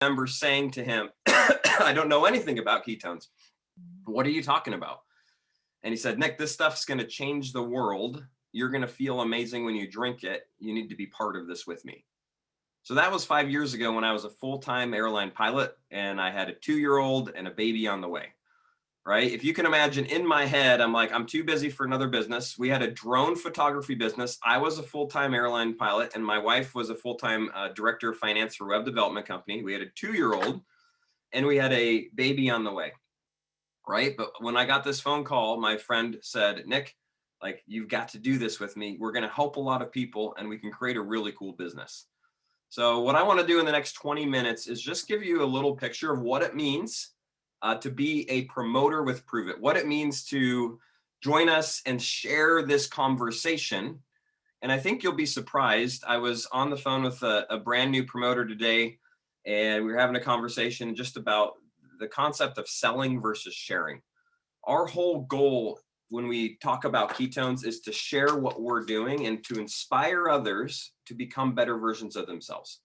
remember saying to him, I don't know anything about ketones. What are you talking about? And he said, Nick, this stuff's going to change the world. You're going to feel amazing when you drink it. You need to be part of this with me. So that was 5 years ago when I was a full-time airline pilot and I had a 2-year-old and a baby on the way, right? If you can imagine, in my head, I'm like, I'm too busy for another business. We had a drone photography business. I was a full-time airline pilot and my wife was a full-time director of finance for a web development company. We had a 2-year-old and we had a baby on the way, right? But when I got this phone call, my friend said, Nick, like, you've got to do this with me. We're going to help a lot of people and we can create a really cool business. So what I want to do in the next 20 minutes is just give you a little picture of what it means to be a promoter with Pruvit, what it means to join us and share this conversation. And I think you'll be surprised. I was on the phone with a brand new promoter today, and we were having a conversation just about the concept of selling versus sharing. Our whole goal when we talk about ketones is to share what we're doing and to inspire others to become better versions of themselves,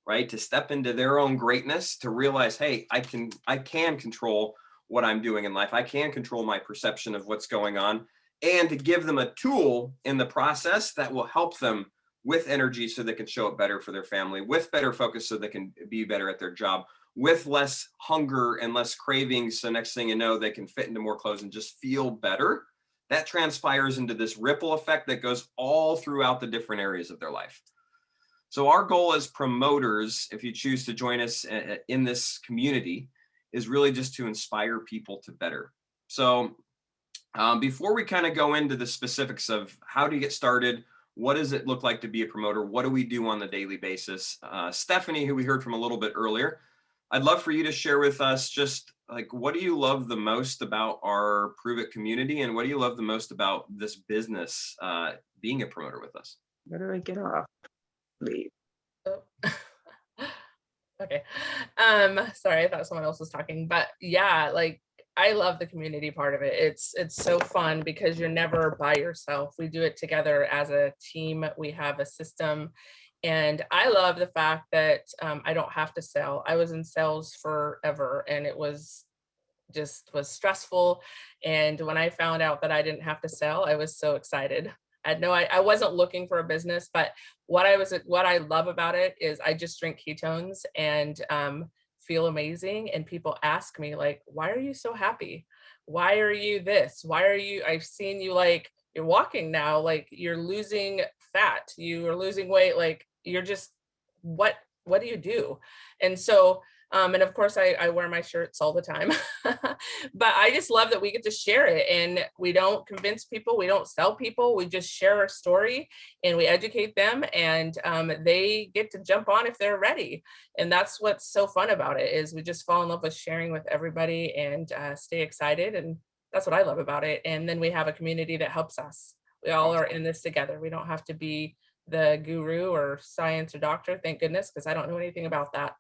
right? To step into their own greatness, to realize, hey, I can control what I'm doing in life. I can control my perception of what's going on, and to give them a tool in the process that will help them with energy so they can show up better for their family, with better focus so they can be better at their job, with less hunger and less cravings. So next thing you know, they can fit into more clothes and just feel better. That transpires into this ripple effect that goes all throughout the different areas of their life. So our goal as promoters, if you choose to join us in this community, is really just to inspire people to better. So before we kind of go into the specifics of how to get started, what does it look like to be a promoter? What do we do on the daily basis? Stephanie, who we heard from a little bit earlier, I'd love for you to share with us just like, what do you love the most about our Pruvit community? And what do you love the most about this business, being a promoter with us? Where do I get off? Leave. Oh. Okay. Sorry, I thought someone else was talking, but yeah, like I love the community part of it. It's so fun because you're never by yourself. We do it together as a team. We have a system. And I love the fact that I don't have to sell. I was in sales forever and it was stressful. And when I found out that I didn't have to sell, I was so excited. I wasn't looking for a business, but what I love about it is I just drink ketones and feel amazing. And people ask me like, why are you so happy? Why are you this? I've seen you like, you're walking now, like you're losing fat, you are losing weight, like you're just, what do you do? And so, and of course I wear my shirts all the time, but I just love that we get to share it and we don't convince people, we don't sell people, we just share our story and we educate them and they get to jump on if they're ready. And that's what's so fun about it is we just fall in love with sharing with everybody and stay excited. And that's what I love about it. And then we have a community that helps us. We all are in this together. We don't have to be the guru or science or doctor, thank goodness, because I don't know anything about that.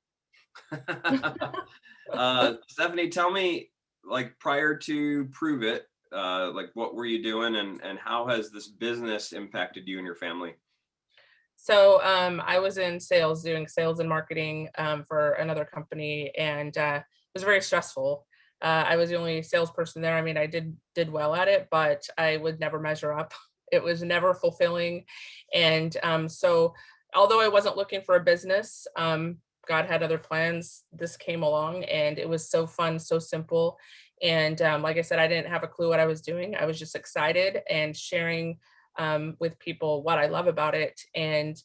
Stephanie, tell me, like prior to Pruvit, like what were you doing and how has this business impacted you and your family? So I was in sales, doing sales and marketing for another company, and it was very stressful. I was the only salesperson there. I mean, I did well at it, but I would never measure up. It was never fulfilling. And so although I wasn't looking for a business, God had other plans. This came along and it was so fun, so simple. And like I said, I didn't have a clue what I was doing. I was just excited and sharing with people what I love about it. And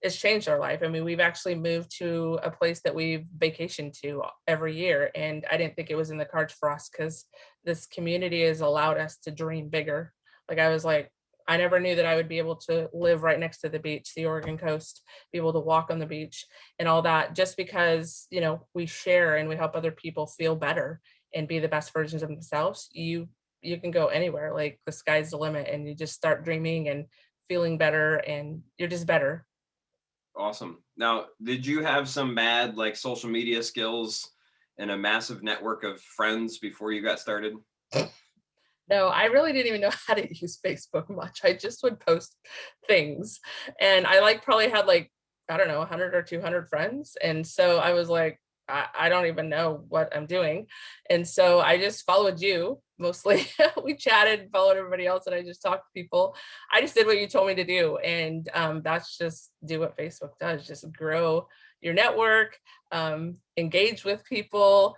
it's changed our life. I mean, we've actually moved to a place that we've vacationed to every year. And I didn't think it was in the cards for us because this community has allowed us to dream bigger. Like I was like, I never knew that I would be able to live right next to the beach, the Oregon coast, be able to walk on the beach and all that, just because, you know, we share and we help other people feel better and be the best versions of themselves. You can go anywhere, like the sky's the limit, and you just start dreaming and feeling better and you're just better. Awesome. Now, did you have some bad like social media skills and a massive network of friends before you got started? No, I really didn't even know how to use Facebook much. I just would post things. And I like probably had like I don't know, 100 or 200 friends. And so I was like, I don't even know what I'm doing. And so I just followed you mostly. We chatted, followed everybody else, and I just talked to people. I just did what you told me to do. And that's just do what Facebook does, just grow your network, engage with people,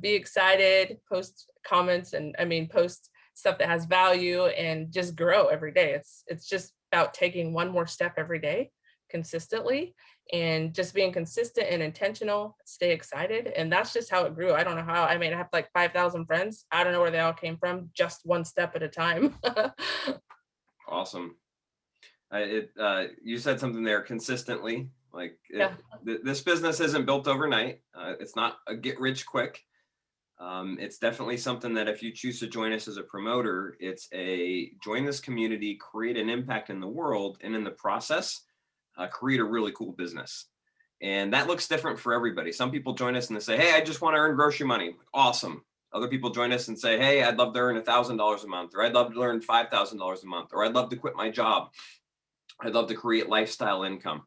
be excited, post comments, and post stuff that has value, and just grow every day. It's just about taking one more step every day consistently, and just being consistent and intentional, stay excited. And that's just how it grew. I don't know how. I have like 5,000 friends. I don't know where they all came from, just one step at a time. Awesome. You said something there, consistently. Like Yeah. This business isn't built overnight. It's not a get rich quick. It's definitely something that if you choose to join us as a promoter, it's a join this community, create an impact in the world, and in the process, create a really cool business. And that looks different for everybody. Some people join us and they say, hey, I just want to earn grocery money. Awesome. Other people join us and say, hey, I'd love to earn $1,000 a month, or I'd love to earn $5,000 a month, or I'd love to quit my job. I'd love to create lifestyle income.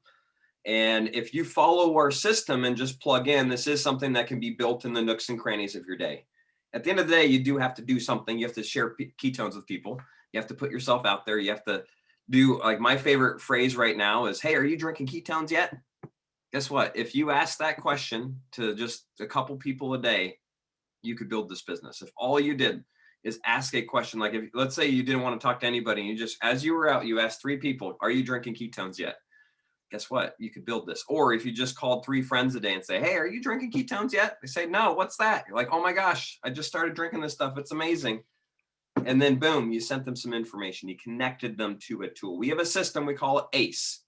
And if you follow our system and just plug in, this is something that can be built in the nooks and crannies of your day. At the end of the day, you do have to do something. You have to share ketones with people. You have to put yourself out there. You have to do, like, my favorite phrase right now is, hey, are you drinking ketones yet? Guess what? If you ask that question to just a couple people a day, you could build this business. If all you did is ask a question, like, if let's say you didn't want to talk to anybody, and you just, as you were out, you asked 3 people, are you drinking ketones yet? Guess what? You could build this. Or if you just called 3 friends a day and say, hey, are you drinking ketones yet? They say, no, what's that? You're like, oh my gosh, I just started drinking this stuff. It's amazing. And then boom, you sent them some information. You connected them to a tool. We have a system, we call it ACE,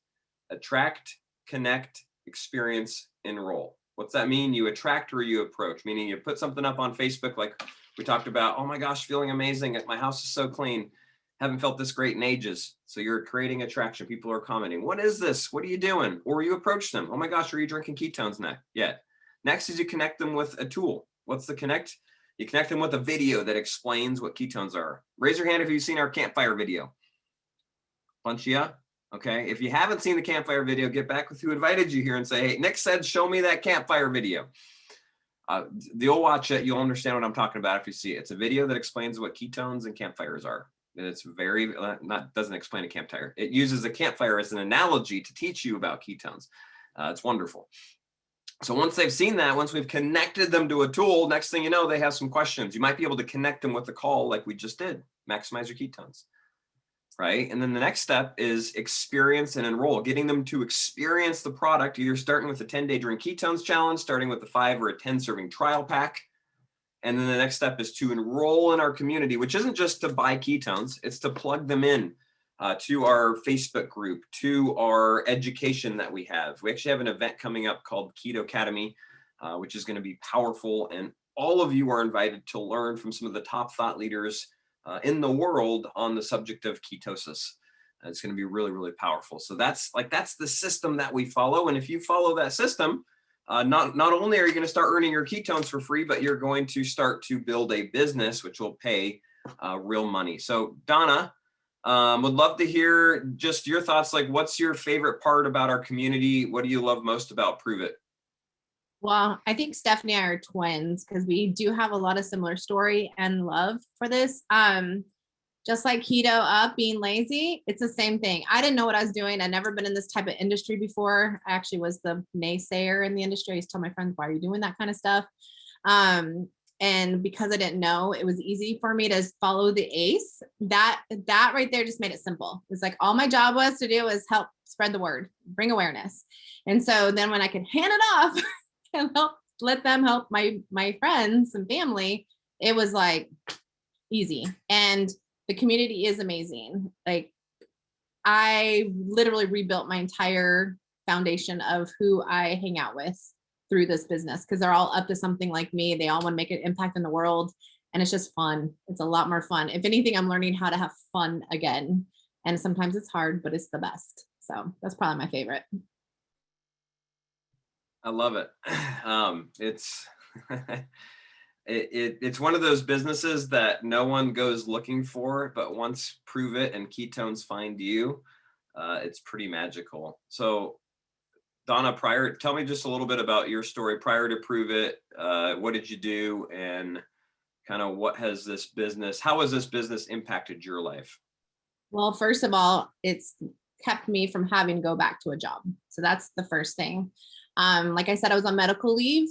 attract, connect, experience, enroll. What's that mean? You attract or you approach, meaning you put something up on Facebook, like we talked about, oh my gosh, feeling amazing. My house is so clean. Haven't felt this great in ages. So you're creating attraction. People are commenting, what is this? What are you doing? Or you approach them. Oh my gosh, are you drinking ketones next? Yeah. Next is you connect them with a tool. What's the connect? You connect them with a video that explains what ketones are. Raise your hand if you've seen our campfire video. Bunch of ya. Okay. If you haven't seen the campfire video, get back with who invited you here and say, hey, Nick said, show me that campfire video. You'll watch it. You'll understand what I'm talking about if you see it. It's a video that explains what ketones and campfires are. And it's very, doesn't explain a campfire. It uses a campfire as an analogy to teach you about ketones. It's wonderful. So once they've seen that, once we've connected them to a tool, next thing you know, they have some questions. You might be able to connect them with a call like we just did, maximize your ketones, right? And then the next step is experience and enroll, getting them to experience the product, either starting with the 10-day drink ketones challenge, starting with the 5 or a 10 serving trial pack. And then the next step is to enroll in our community, which isn't just to buy ketones, it's to plug them in to our Facebook group, to our education that we have. We actually have an event coming up called Keto Academy, which is going to be powerful. And all of you are invited to learn from some of the top thought leaders in the world on the subject of ketosis. It's going to be really, really powerful. So that's the system that we follow. And if you follow that system, not only are you going to start earning your ketones for free, but you're going to start to build a business which will pay real money. So Donna, would love to hear just your thoughts. Like, what's your favorite part about our community? What do you love most about Pruvit? Well, I think Stephanie and I are twins because we do have a lot of similar story and love for this. Just like keto up, being lazy, it's the same thing. I didn't know what I was doing. I'd never been in this type of industry before. I actually was the naysayer in the industry. I used to tell my friends, why are you doing that kind of stuff? And because I didn't know, it was easy for me to follow the ACE. That right there just made it simple. It's like all my job was to do was help spread the word, bring awareness. And so then when I could hand it off and let them help my friends and family, it was like easy. And the community is amazing. Like, I literally rebuilt my entire foundation of who I hang out with through this business because they're all up to something like me. They all want to make an impact in the world. And it's just fun. It's a lot more fun. If anything, I'm learning how to have fun again. And sometimes it's hard, but it's the best. So that's probably my favorite. I love it. It's one of those businesses that no one goes looking for, but once Pruvit and ketones find you, it's pretty magical. So Donna, tell me just a little bit about your story prior to Pruvit. What did you do, and kind of how has this business impacted your life? Well, first of all, it's kept me from having to go back to a job. So that's the first thing. Like I said, I was on medical leave.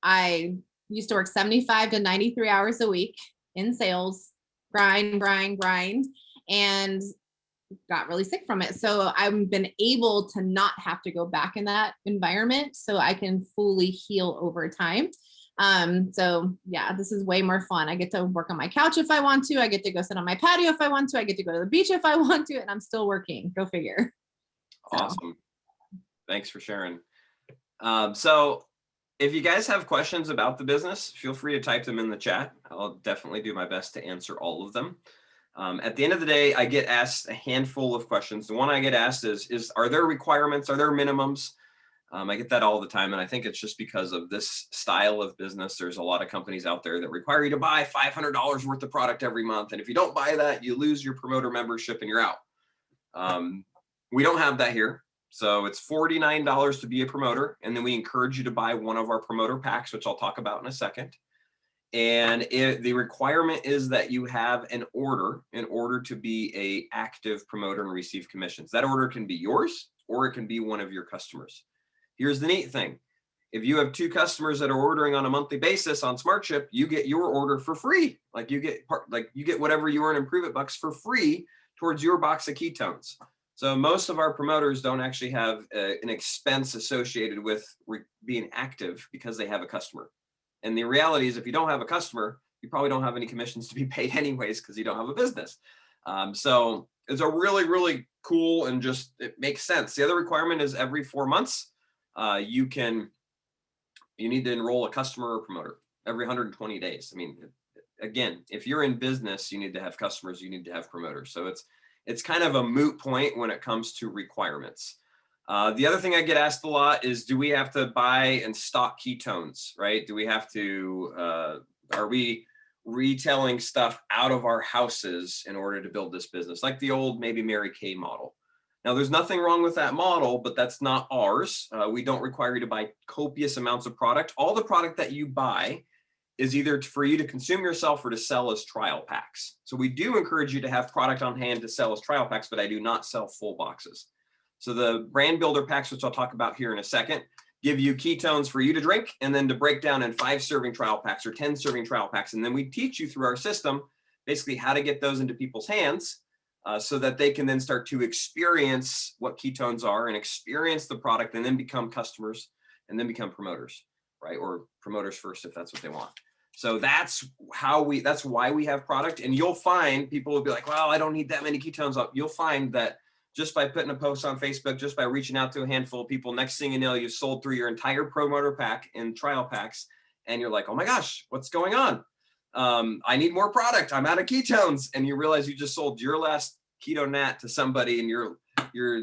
I used to work 75 to 93 hours a week in sales, grind, and got really sick from it. So I've been able to not have to go back in that environment so I can fully heal over time. So yeah, this is way more fun. I get to work on my couch if I want to. I get to go sit on my patio if I want to. I get to go to the beach if I want to, and I'm still working. Go figure. Awesome. Thanks for sharing. So if you guys have questions about the business, feel free to type them in the chat. I'll definitely do my best to answer all of them. At the end of the day, I get asked a handful of questions. The one I get asked is are there requirements? Are there minimums? I get that all the time. And I think it's just because of this style of business. There's a lot of companies out there that require you to buy $500 worth of product every month. And if you don't buy that, you lose your promoter membership and you're out. We don't have that here. So it's $49 to be a promoter. And then we encourage you to buy one of our promoter packs, which I'll talk about in a second. And the requirement is that you have an order in order to be an active promoter and receive commissions. That order can be yours or it can be one of your customers. Here's the neat thing. If you have 2 customers that are ordering on a monthly basis on SmartShip, you get your order for free. You get whatever you earn in Pruvit bucks for free towards your box of ketones. So most of our promoters don't actually have an expense associated with being active because they have a customer. And the reality is if you don't have a customer, you probably don't have any commissions to be paid anyways because you don't have a business. So it's a really, really cool and just, it makes sense. The other requirement is every 4 months, you need to enroll a customer or promoter every 120 days. I mean, again, if you're in business, you need to have customers, you need to have promoters. So it's kind of a moot point when it comes to requirements. The other thing I get asked a lot is, do we have to buy and stock ketones, right? Do we have to, are we retailing stuff out of our houses in order to build this business? Like the old maybe Mary Kay model. Now there's nothing wrong with that model, but that's not ours. We don't require you to buy copious amounts of product. All the product that you buy is either for you to consume yourself or to sell as trial packs. So we do encourage you to have product on hand to sell as trial packs, but I do not sell full boxes. So the brand builder packs, which I'll talk about here in a second, give you ketones for you to drink and then to break down in 5 serving trial packs or 10 serving trial packs. And then we teach you through our system, basically how to get those into people's hands so that they can then start to experience what ketones are and experience the product and then become customers and then become promoters, right? Or promoters first, if that's what they want. So that's why we have product. And you'll find people will be like, well, I don't need that many ketones up. You'll find that just by putting a post on Facebook, just by reaching out to a handful of people, next thing you know, you've sold through your entire promoter pack and trial packs. And you're like, oh my gosh, what's going on? I need more product. I'm out of ketones. And you realize you just sold your last keto nat to somebody and you're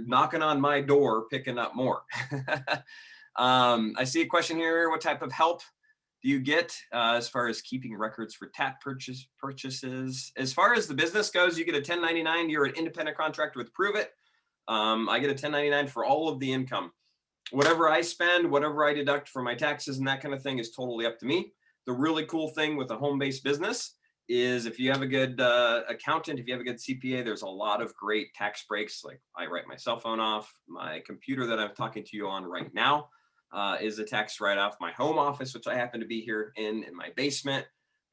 knocking on my door, picking up more. I see a question here. What type of help do you get as far as keeping records for tap purchases? As far as the business goes, you get a 1099. You're an independent contractor with Pruvit. I get a 1099 for all of the income. Whatever I spend, whatever I deduct for my taxes and that kind of thing is totally up to me. The really cool thing with a home-based business is if you have a good accountant, if you have a good CPA, there's a lot of great tax breaks. Like I write my cell phone off. My computer that I'm talking to you on right now is a tax write-off. My home office, which I happen to be here in my basement,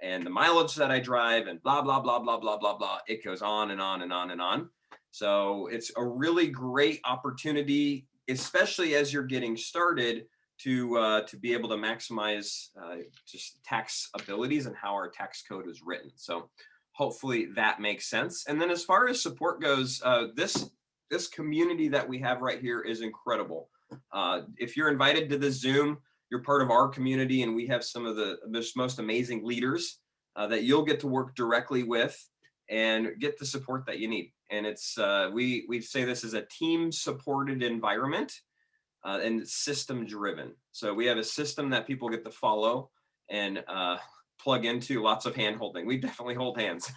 and the mileage that I drive and blah, blah, blah, blah, blah, blah, blah. It goes on and on and on and on. So it's a really great opportunity, especially as you're getting started, to be able to maximize just tax abilities and how our tax code is written. So hopefully that makes sense. And then as far as support goes, this community that we have right here is incredible. If you're invited to the Zoom, you're part of our community, and we have some of the most amazing leaders that you'll get to work directly with and get the support that you need. And it's we say this is a team supported environment and system driven. So we have a system that people get to follow and plug into. Lots of hand holding. We definitely hold hands.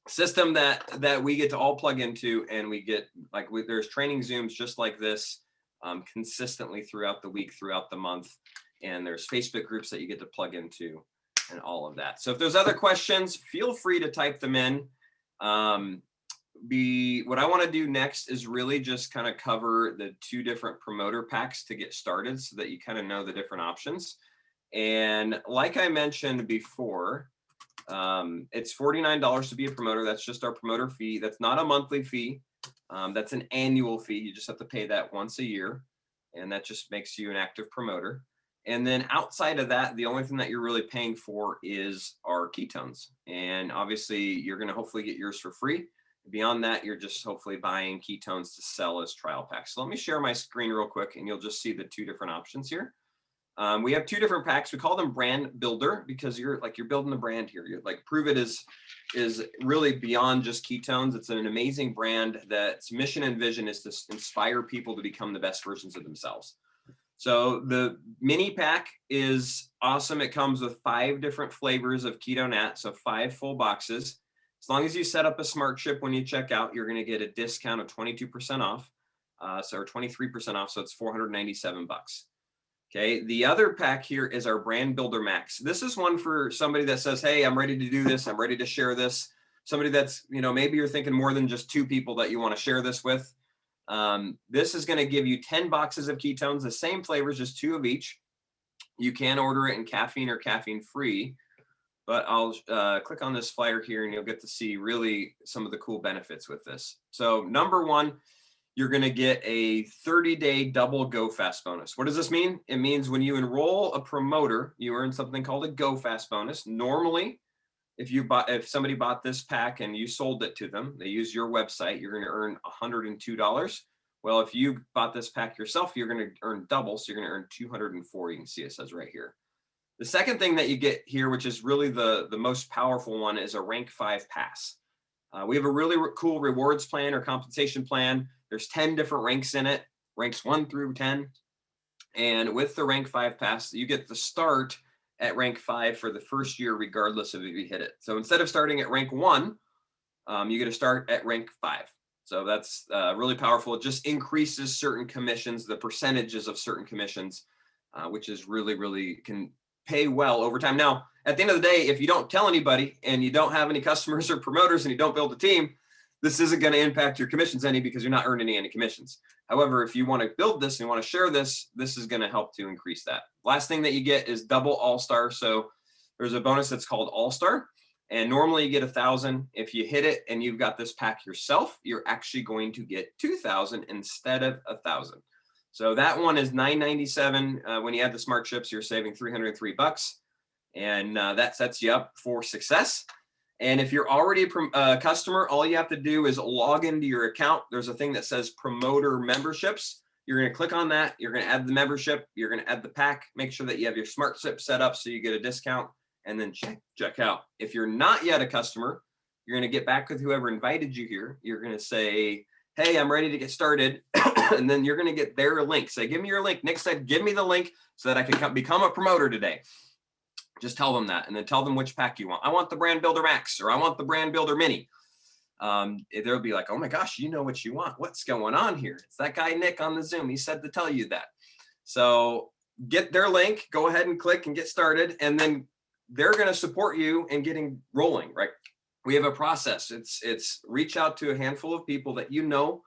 system that we get to all plug into, and we get there's training Zooms just like this consistently throughout the week, throughout the month, and there's Facebook groups that you get to plug into and all of that. So if there's other questions, feel free to type them in. What I want to do next is really just kind of cover the 2 different promoter packs to get started so that you kind of know the different options. And like I mentioned before, it's $49 to be a promoter. That's just our promoter fee. That's not a monthly fee. That's an annual fee. You just have to pay that once a year, and that just makes you an active promoter. And then outside of that, the only thing that you're really paying for is our ketones. And obviously you're going to hopefully get yours for free. Beyond that, you're just hopefully buying ketones to sell as trial packs. So let me share my screen real quick, and you'll just see the 2 different options here. We have 2 different packs. We call them brand builder because you're building the brand here. You're like Pruvit is really beyond just ketones. It's an amazing brand that's mission and vision is to inspire people to become the best versions of themselves. So the mini pack is awesome. It comes with 5 different flavors of Keto Nat, so 5 full boxes. As long as you set up a smart chip when you check out, you're going to get a discount of 22% off, or 23% off. So it's $497. Okay. The other pack here is our Brand Builder Max. This is one for somebody that says, hey, I'm ready to do this. I'm ready to share this. Somebody that's, maybe you're thinking more than just 2 people that you want to share this with. This is going to give you 10 boxes of ketones, the same flavors, just 2 of each. You can order it in caffeine or caffeine free, but I'll click on this flyer here and you'll get to see really some of the cool benefits with this. So number 1, you're going to get a 30-day double Go Fast bonus. What does this mean? It means when you enroll a promoter, you earn something called a Go Fast bonus. Normally, if somebody bought this pack and you sold it to them, they use your website, you're going to earn $102. Well, if you bought this pack yourself, you're going to earn double. So you're going to earn 204. You can see it says right here. The second thing that you get here, which is really the most powerful one, is a rank 5 pass. We have a really cool rewards plan or compensation plan. There's 10 different ranks in it, ranks 1 through 10. And with the rank 5 pass, you get the start at rank 5 for the first year, regardless of if you hit it. So instead of starting at rank 1, you get to start at rank 5. So that's really powerful. It just increases certain commissions, the percentages of certain commissions, which is really can pay well over time. Now, at the end of the day, if you don't tell anybody and you don't have any customers or promoters and you don't build a team, this isn't going to impact your commissions any because you're not earning any commissions. However, if you want to build this and you want to share this, this is going to help to increase that. Last thing that you get is double All-Star. So there's a bonus that's called All-Star, and normally you get 1,000. If you hit it and you've got this pack yourself, you're actually going to get 2,000 instead of 1,000. So that one is $997. When you add the smart chips, you're saving $303, and that sets you up for success. And if you're already a customer, all you have to do is log into your account. There's a thing that says promoter memberships. You're going to click on that. You're going to add the membership. You're going to add the pack. Make sure that you have your smart chip set up so you get a discount, and then check out. If you're not yet a customer, you're going to get back with whoever invited you here. You're going to say, hey, I'm ready to get started. And then you're going to get their link. Say, give me your link. Nick said, give me the link so that I can become a promoter today. Just tell them that, and then tell them which pack you want. I want the Brand Builder Max, or I want the Brand Builder Mini. They'll be like, oh my gosh, you know what you want. What's going on here? It's that guy, Nick, on the Zoom. He said to tell you that. So get their link, go ahead and click and get started. And then they're going to support you in getting rolling, right? We have a process. It's reach out to a handful of people that you know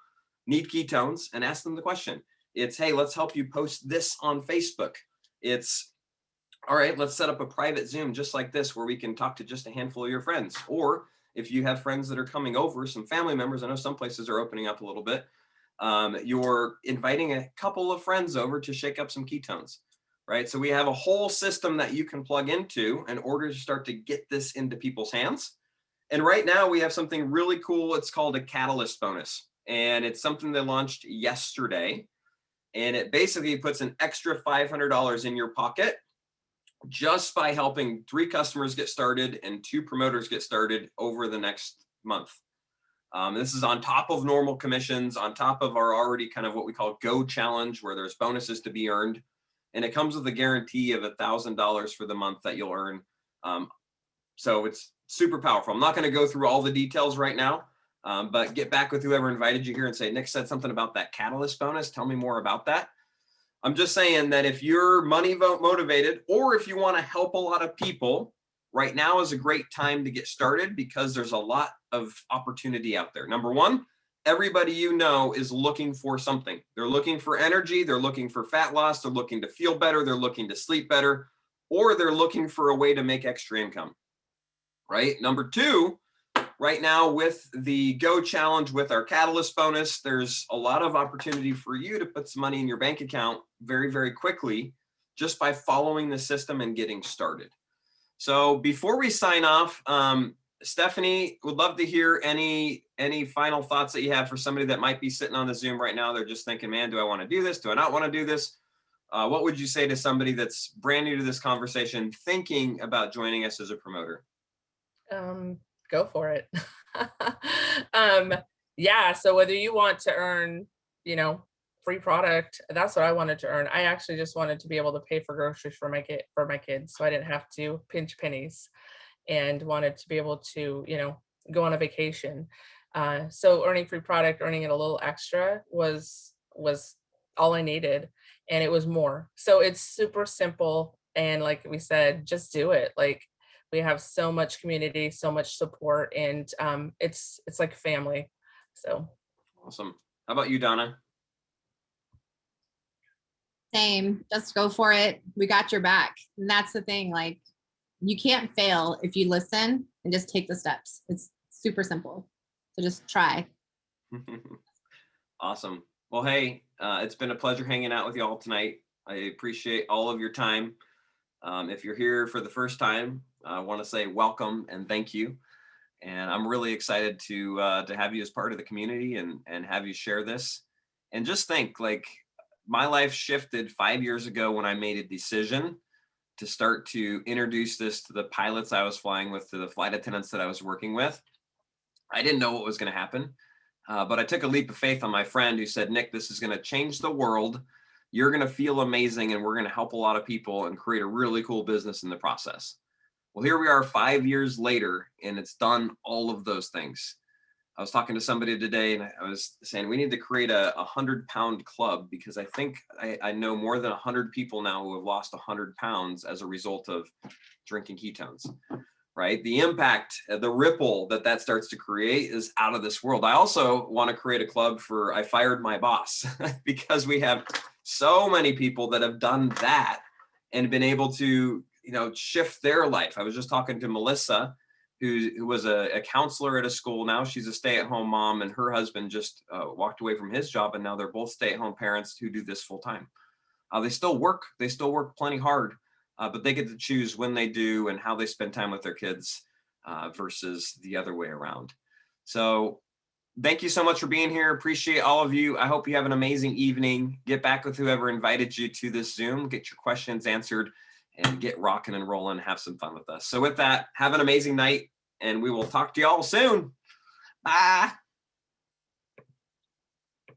need ketones and ask them the question. It's, hey, let's help you post this on Facebook. It's, all right, let's set up a private Zoom just like this where we can talk to just a handful of your friends. Or if you have friends that are coming over, some family members, I know some places are opening up a little bit. You're inviting a couple of friends over to shake up some ketones, right? So we have a whole system that you can plug into in order to start to get this into people's hands. And right now we have something really cool. It's called a Catalyst bonus. And it's something that launched yesterday. And it basically puts an extra $500 in your pocket just by helping 3 customers get started and 2 promoters get started over the next month. This is on top of normal commissions, on top of our already kind of what we call Go Challenge, where there's bonuses to be earned. And it comes with a guarantee of $1,000 for the month that you'll earn. So it's super powerful. I'm not going to go through all the details right now, but get back with whoever invited you here and say, Nick said something about that catalyst bonus. Tell me more about that. I'm just saying that if you're money motivated, or if you want to help a lot of people, right now is a great time to get started because there's a lot of opportunity out there. Number one, everybody you know is looking for something. They're looking for energy. They're looking for fat loss. They're looking to feel better. They're looking to sleep better, or they're looking for a way to make extra income, right? Number two, right now with the Go Challenge with our Catalyst bonus, there's a lot of opportunity for you to put some money in your bank account very, very quickly just by following the system and getting started. So before we sign off, Stephanie, would love to hear any final thoughts that you have for somebody that might be sitting on the Zoom right now. They're just thinking, man, do I want to do this? Do I not want to do this? What would you say to somebody that's brand new to this conversation, thinking about joining us as a promoter? Go for it. Yeah, so whether you want to earn, free product, that's what I wanted to earn. I actually just wanted to be able to pay for groceries for my kids, so I didn't have to pinch pennies, and wanted to be able to, go on a vacation. So earning free product, earning it a little extra was all I needed, and it was more. So it's super simple, and like we said, just do it. Like, we have so much community, so much support, and it's like family. So Awesome. How about you, Donna? Same, just go for it. We got your back. And that's the thing. Like, you can't fail if you listen and just take the steps. It's super simple. So just try. Awesome. Well, hey, it's been a pleasure hanging out with you all tonight. I appreciate all of your time. If you're here for the first time, I want to say welcome and thank you. And I'm really excited to have you as part of the community and have you share this. And just think, like, my life shifted 5 years ago when I made a decision to start to introduce this to the pilots I was flying with, to the flight attendants that I was working with. I didn't know what was going to happen, but I took a leap of faith on my friend who said, Nick, this is going to change the world. You're going to feel amazing, and we're going to help a lot of people and create a really cool business in the process. Well, here we are 5 years later, and it's done all of those things. I was talking to somebody today, and I was saying we need to create a 100-pound club, because I think I know more than 100 people now who have lost 100 pounds as a result of drinking ketones, right? The impact, the ripple that starts to create is out of this world. I also want to create a club for I fired my boss because we have so many people that have done that and been able to, shift their life. I was just talking to Melissa, who was a counselor at a school. Now she's a stay-at-home mom, and her husband just walked away from his job, and now they're both stay-at-home parents who do this full time. They still work plenty hard, but they get to choose when they do and how they spend time with their kids versus the other way around. So thank you so much for being here. Appreciate all of you. I hope you have an amazing evening. Get back with whoever invited you to this Zoom, get your questions answered, and get rocking and rolling, have some fun with us. So with that, have an amazing night, and we will talk to y'all soon. Bye.